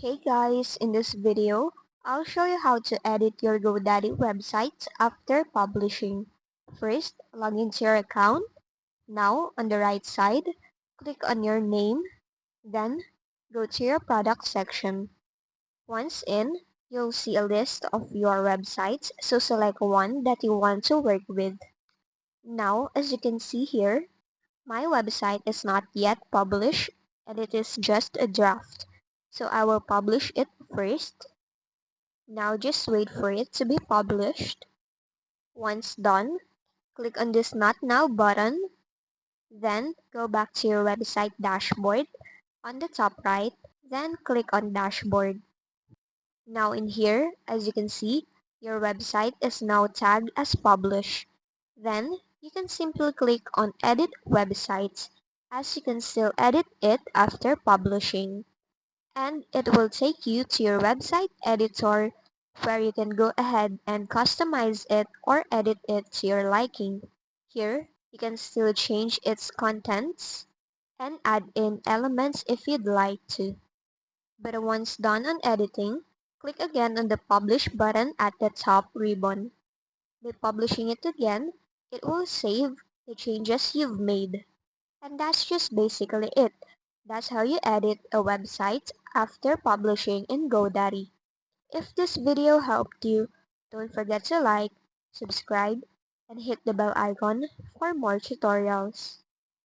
Hey guys, in this video, I'll show you how to edit your GoDaddy website after publishing. First, log into your account. Now, on the right side, click on your name, then go to your product section. Once in, you'll see a list of your websites, so select one that you want to work with. Now, as you can see here, my website is not yet published and it is just a draft. So I will publish it first. Now just wait for it to be published. Once done, click on this Not Now button. Then go back to your website dashboard on the top right. Then click on Dashboard. Now in here, as you can see, your website is now tagged as published. Then you can simply click on Edit Websites, as you can still edit it after publishing. And it will take you to your website editor where you can go ahead and customize it or edit it to your liking. Here, you can still change its contents and add in elements if you'd like to. But once done on editing, click again on the Publish button at the top ribbon. By publishing it again, it will save the changes you've made. And that's just basically it. That's how you edit a website after publishing in GoDaddy. If this video helped you, don't forget to like, subscribe, and hit the bell icon for more tutorials.